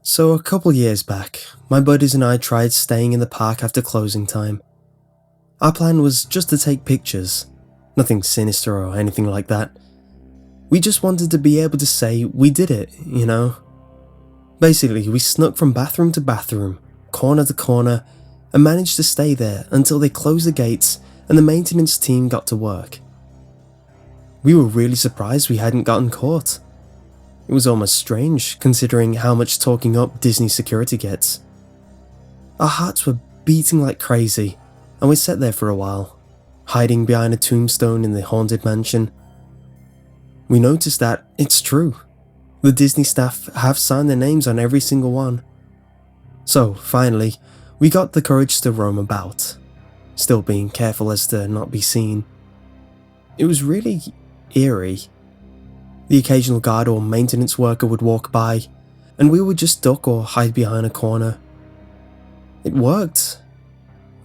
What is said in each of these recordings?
So a couple years back, my buddies and I tried staying in the park after closing time. Our plan was just to take pictures, nothing sinister or anything like that. We just wanted to be able to say we did it. Basically, we snuck from bathroom to bathroom, corner to corner, and managed to stay there until they closed the gates and the maintenance team got to work. We were really surprised we hadn't gotten caught. It was almost strange, considering how much talking up Disney security gets. Our hearts were beating like crazy, and we sat there for a while, hiding behind a tombstone in the haunted mansion. We noticed that it's true. The Disney staff have signed their names on every single one. So, finally, we got the courage to roam about, still being careful as to not be seen. It was really eerie. The occasional guard or maintenance worker would walk by, and we would just duck or hide behind a corner. It worked.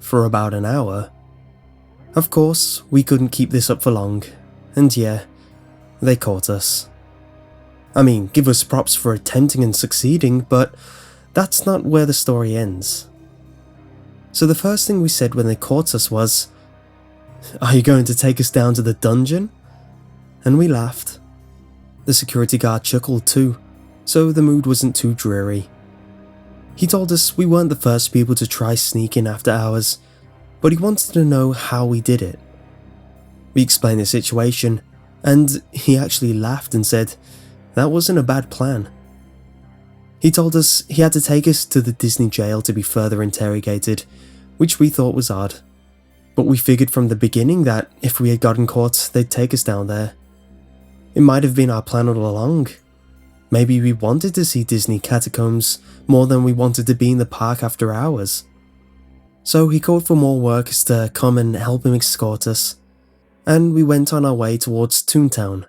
For about an hour. Of course, we couldn't keep this up for long, and yeah, they caught us. I mean, give us props for attempting and succeeding, but that's not where the story ends. So the first thing we said when they caught us was, "Are you going to take us down to the dungeon?" And we laughed. The security guard chuckled too, so the mood wasn't too dreary. He told us we weren't the first people to try sneaking after hours, but he wanted to know how we did it. We explained the situation, and he actually laughed and said that wasn't a bad plan. He told us he had to take us to the Disney jail to be further interrogated, which we thought was odd, but we figured from the beginning that if we had gotten caught, they'd take us down there. It might have been our plan all along. Maybe we wanted to see Disney Catacombs more than we wanted to be in the park after hours. So he called for more workers to come and help him escort us, and we went on our way towards Toontown.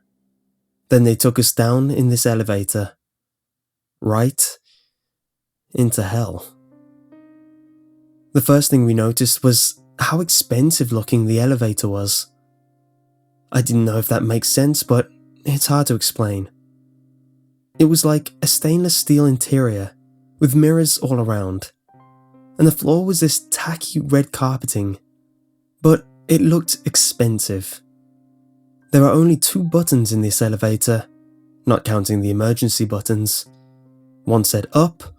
Then they took us down in this elevator. Right into hell. The first thing we noticed was how expensive looking the elevator was. I didn't know if that makes sense, but it's hard to explain. It was like a stainless steel interior with mirrors all around, and the floor was this tacky red carpeting, but it looked expensive. There are only 2 buttons in this elevator, not counting the emergency buttons. One said up,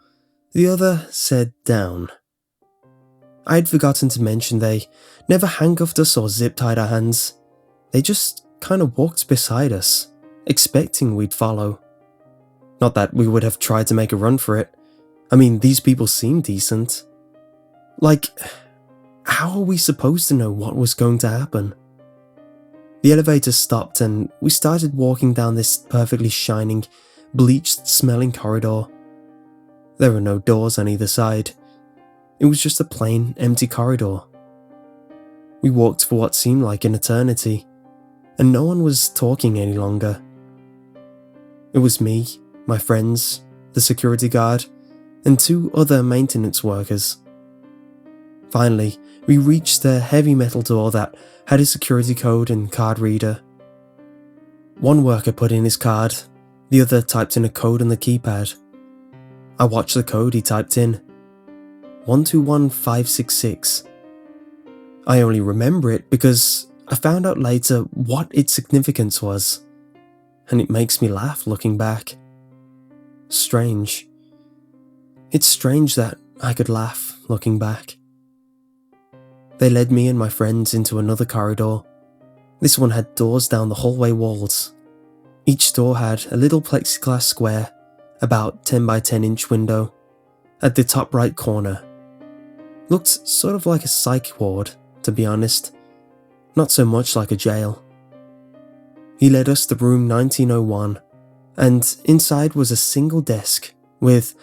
the other said down. I had forgotten to mention they never handcuffed us or zip-tied our hands. They just kind of walked beside us, expecting we'd follow. Not that we would have tried to make a run for it. I mean, these people seemed decent. Like, how are we supposed to know what was going to happen? The elevator stopped and we started walking down this perfectly shining, bleached-smelling corridor. There were no doors on either side. It was just a plain, empty corridor. We walked for what seemed like an eternity, and no one was talking any longer. It was me, my friends, the security guard, and 2 other maintenance workers. Finally, we reached a heavy metal door that had a security code and card reader. One worker put in his card, the other typed in a code on the keypad. I watched the code he typed in, 121566. I only remember it because I found out later what its significance was, and it makes me laugh looking back. Strange. It's strange that I could laugh looking back. They led me and my friends into another corridor. This one had doors down the hallway walls. Each door had a little plexiglass square, about 10 by 10 inch window, at the top right corner. Looked sort of like a psych ward, to be honest. Not so much like a jail. He led us to room 1901, and inside was a single desk with,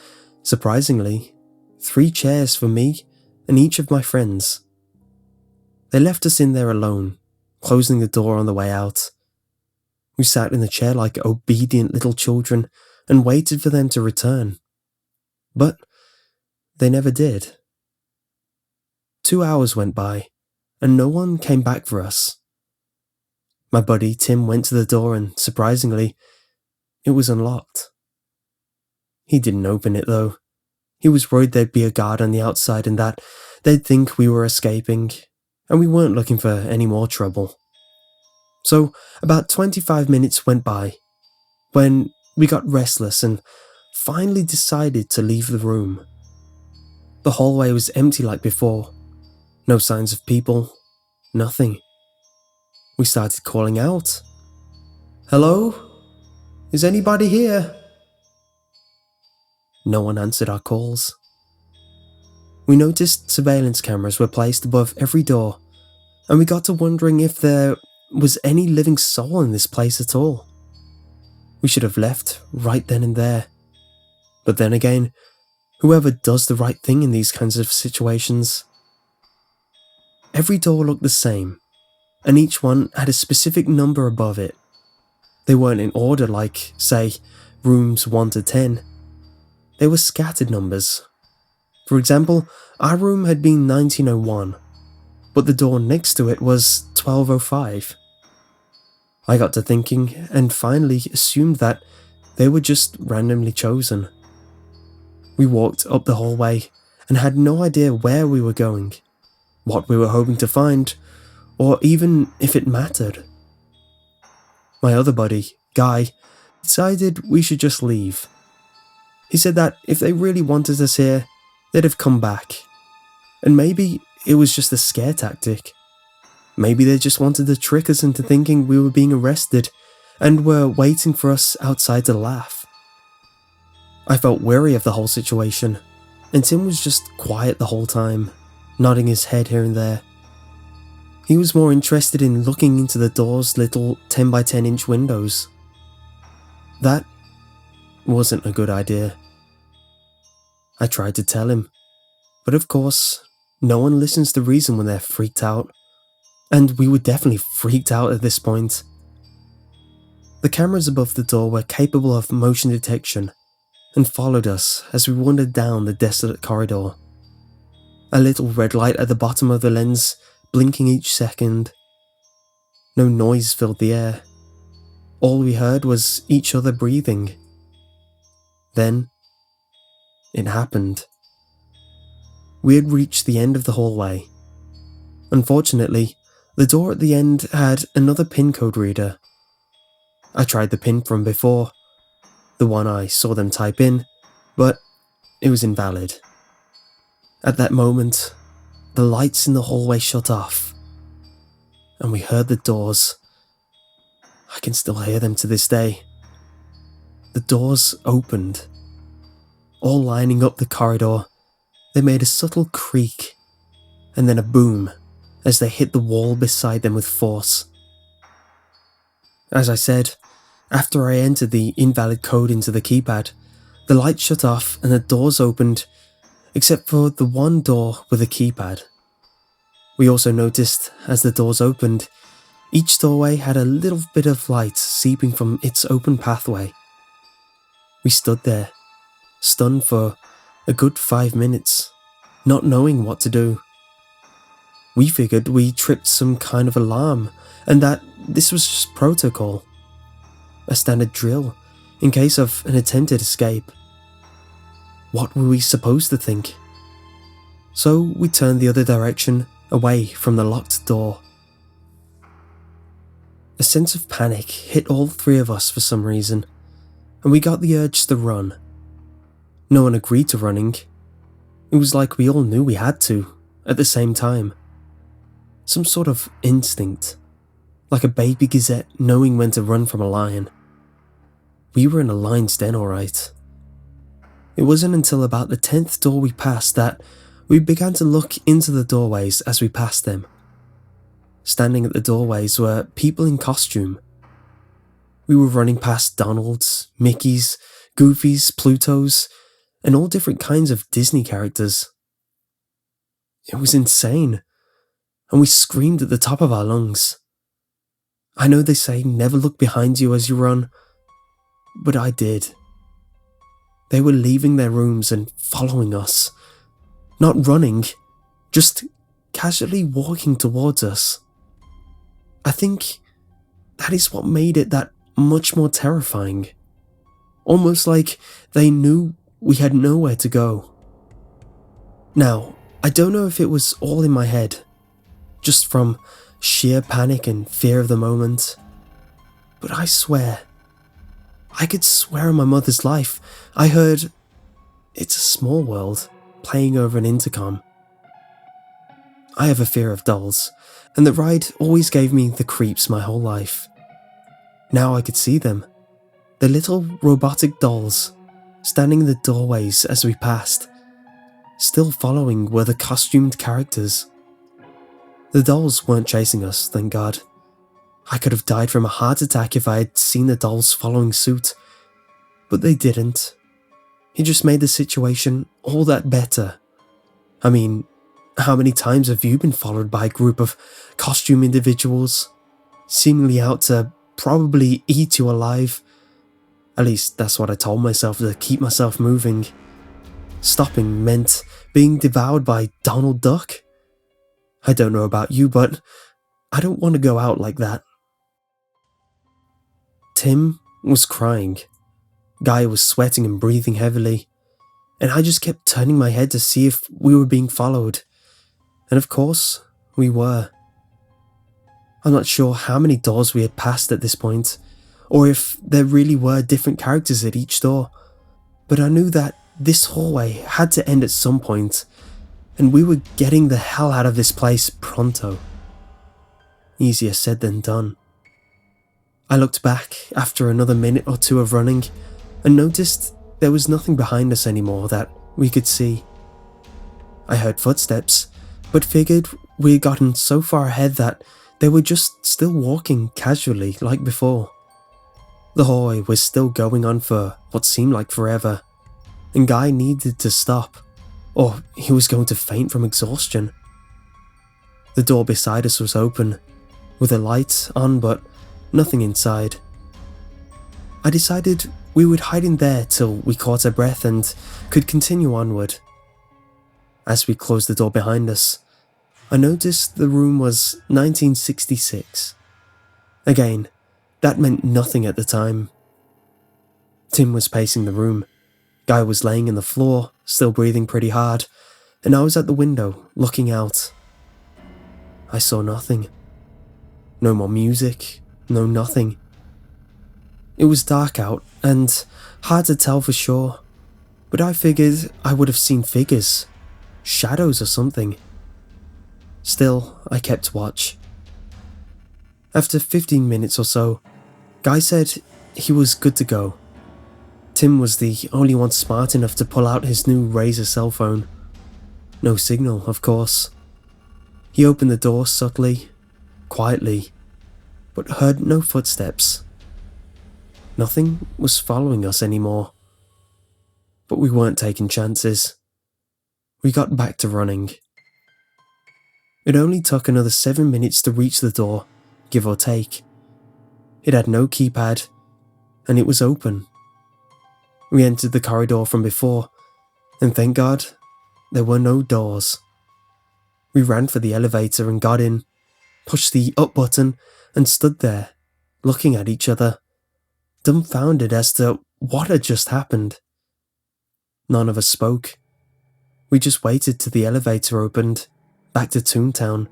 surprisingly, 3 chairs for me and each of my friends. They left us in there alone, closing the door on the way out. We sat in the chair like obedient little children and waited for them to return. But they never did. 2 hours went by, and no one came back for us. My buddy Tim went to the door and, surprisingly, it was unlocked. He didn't open it though. He was worried there'd be a guard on the outside and that they'd think we were escaping, and we weren't looking for any more trouble. So about 25 minutes went by, when we got restless and finally decided to leave the room. The hallway was empty like before. No signs of people. Nothing. We started calling out. "Hello? Is anybody here?" No one answered our calls. We noticed surveillance cameras were placed above every door, and we got to wondering if there was any living soul in this place at all. We should have left right then and there. But then again, whoever does the right thing in these kinds of situations. Every door looked the same, and each one had a specific number above it. They weren't in order like, say, rooms 1 to 10. They were scattered numbers. For example, our room had been 1901, but the door next to it was 1205. I got to thinking and finally assumed that they were just randomly chosen. We walked up the hallway and had no idea where we were going, what we were hoping to find, or even if it mattered. My other buddy, Guy, decided we should just leave. He said that if they really wanted us here, they'd have come back. And maybe it was just a scare tactic. Maybe they just wanted to trick us into thinking we were being arrested and were waiting for us outside to laugh. I felt wary of the whole situation, and Tim was just quiet the whole time, nodding his head here and there. He was more interested in looking into the door's little 10 by 10 inch windows. That wasn't a good idea. I tried to tell him, but of course, no one listens to reason when they're freaked out. And we were definitely freaked out at this point. The cameras above the door were capable of motion detection and followed us as we wandered down the desolate corridor. A little red light at the bottom of the lens, blinking each second. No noise filled the air. All we heard was each other breathing. Then, it happened. We had reached the end of the hallway. Unfortunately, the door at the end had another pin code reader. I tried the pin from before, the one I saw them type in, but it was invalid. At that moment, the lights in the hallway shut off, and we heard the doors. I can still hear them to this day. The doors opened. All lining up the corridor, they made a subtle creak, and then a boom as they hit the wall beside them with force. As I said, after I entered the invalid code into the keypad, the light shut off and the doors opened, except for the one door with a keypad. We also noticed, as the doors opened, each doorway had a little bit of light seeping from its open pathway. We stood there, stunned for a good 5 minutes, not knowing what to do. We figured we tripped some kind of alarm and that this was just protocol. A standard drill in case of an attempted escape. What were we supposed to think? So we turned the other direction, away from the locked door. A sense of panic hit all three of us for some reason, and we got the urge to run. No one agreed to running. It was like we all knew we had to, at the same time. Some sort of instinct, like a baby gazette knowing when to run from a lion. We were in a lion's den, alright. It wasn't until about the 10th door we passed that we began to look into the doorways as we passed them. Standing at the doorways were people in costume. We were running past Donalds, Mickeys, Goofies, Plutos, and all different kinds of Disney characters. It was insane, and we screamed at the top of our lungs. I know they say never look behind you as you run, but I did. They were leaving their rooms and following us. Not running, just casually walking towards us. I think that is what made it that much more terrifying. Almost like they knew we had nowhere to go. Now, I don't know if it was all in my head, just from sheer panic and fear of the moment, but I swear, I could swear on my mother's life, I heard "It's a Small World" playing over an intercom. I have a fear of dolls, and the ride always gave me the creeps my whole life. Now I could see them, the little robotic dolls, standing in the doorways as we passed. Still following were the costumed characters. The dolls weren't chasing us, thank God. I could have died from a heart attack if I had seen the dolls following suit, but they didn't. It just made the situation all that better. I mean, how many times have you been followed by a group of costume individuals, seemingly out to probably eat you alive? At least that's what I told myself to keep myself moving. Stopping meant being devoured by Donald Duck. I don't know about you, but I don't want to go out like that. Tim was crying. Guy was sweating and breathing heavily, and I just kept turning my head to see if we were being followed. And of course, we were. I'm not sure how many doors we had passed at this point, or if there really were different characters at each door, but I knew that this hallway had to end at some point, and we were getting the hell out of this place pronto. Easier said than done. I looked back after another minute or two of running and noticed there was nothing behind us anymore that we could see. I heard footsteps, but figured we had gotten so far ahead that they were just still walking casually like before. The hallway was still going on for what seemed like forever, and Guy needed to stop, or he was going to faint from exhaustion. The door beside us was open, with a light on but nothing inside. I decided we would hide in there till we caught our breath and could continue onward. As we closed the door behind us, I noticed the room was 1966. Again, that meant nothing at the time. Tim was pacing the room. Guy was laying on the floor, still breathing pretty hard, and I was at the window, looking out. I saw nothing. No more music, no nothing. It was dark out, and hard to tell for sure, but I figured I would have seen figures, shadows or something. Still, I kept watch. After 15 minutes or so, Guy said he was good to go. Tim was the only one smart enough to pull out his new Razr cell phone. No signal, of course. He opened the door subtly, quietly, but heard no footsteps. Nothing was following us anymore. But we weren't taking chances. We got back to running. It only took another 7 minutes to reach the door, give or take. It had no keypad, and it was open. We entered the corridor from before, and thank God, there were no doors. We ran for the elevator and got in, pushed the up button, and stood there, looking at each other, dumbfounded as to what had just happened. None of us spoke. We just waited till the elevator opened, back to Toontown,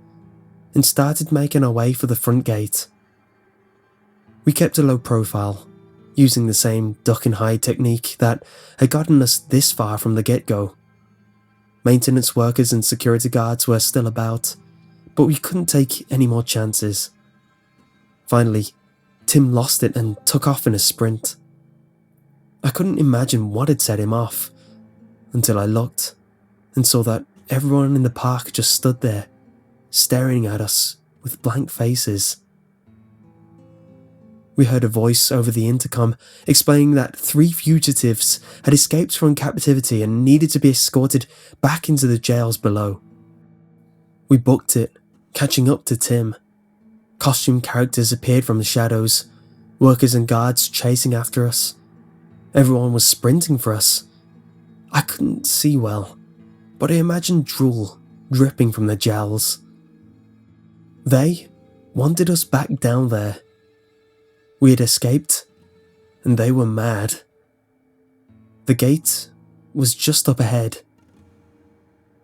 and started making our way for the front gate. We kept a low profile, using the same duck and hide technique that had gotten us this far from the get-go. Maintenance workers and security guards were still about, but we couldn't take any more chances. Finally, Tim lost it and took off in a sprint. I couldn't imagine what had set him off, until I looked and saw that everyone in the park just stood there, staring at us with blank faces. We heard a voice over the intercom explaining that 3 fugitives had escaped from captivity and needed to be escorted back into the jails below. We booked it, catching up to Tim. Costume characters appeared from the shadows, workers and guards chasing after us. Everyone was sprinting for us. I couldn't see well, but I imagined drool dripping from their jowls. They wanted us back down there. We had escaped, and they were mad. The gate was just up ahead.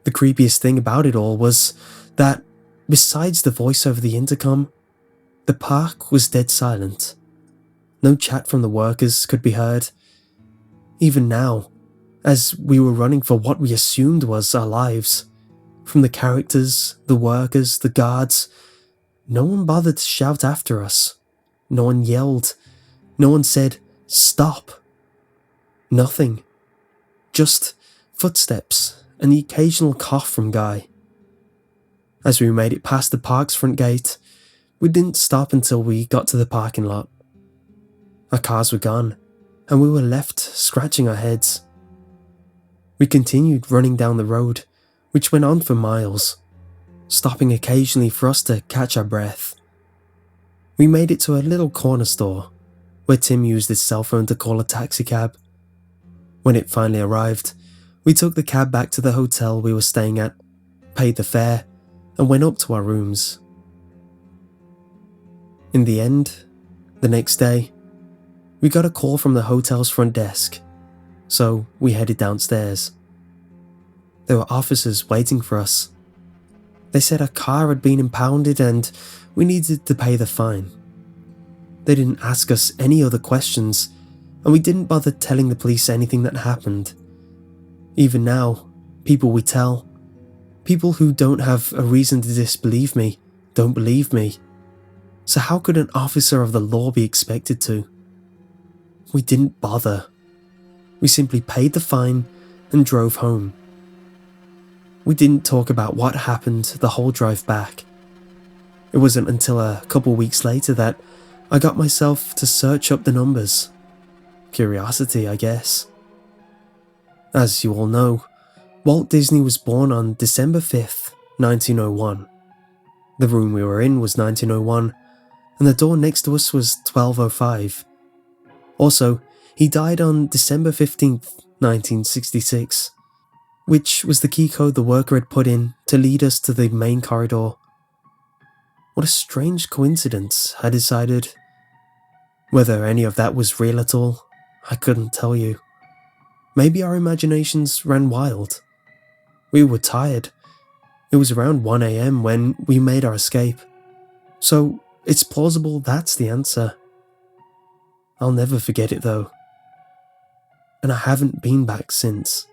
The creepiest thing about it all was that, besides the voice over the intercom, the park was dead silent. No chat from the workers could be heard. Even now, as we were running for what we assumed was our lives, from the characters, the workers, the guards, no one bothered to shout after us. No one yelled. No one said, "Stop." Nothing. Just footsteps and the occasional cough from Guy. As we made it past the park's front gate, we didn't stop until we got to the parking lot. Our cars were gone, and we were left scratching our heads. We continued running down the road, which went on for miles, stopping occasionally for us to catch our breath. We made it to a little corner store, where Tim used his cell phone to call a taxi cab. When it finally arrived, we took the cab back to the hotel we were staying at, paid the fare, and went up to our rooms. In the end, the next day, we got a call from the hotel's front desk, so we headed downstairs. There were officers waiting for us. They said our car had been impounded and we needed to pay the fine. They didn't ask us any other questions, and we didn't bother telling the police anything that happened. Even now, people we tell, people who don't have a reason to disbelieve me, don't believe me. So how could an officer of the law be expected to? We didn't bother. We simply paid the fine and drove home. We didn't talk about what happened the whole drive back. It wasn't until a couple weeks later that I got myself to search up the numbers. Curiosity, I guess. As you all know, Walt Disney was born on December 5th, 1901. The room we were in was 1901, and the door next to us was 1205. Also, he died on December 15th, 1966, which was the key code the worker had put in to lead us to the main corridor. What a strange coincidence, I decided. Whether any of that was real at all, I couldn't tell you. Maybe our imaginations ran wild. We were tired. It was around 1 a.m. when we made our escape. So it's plausible that's the answer. I'll never forget it though. And I haven't been back since.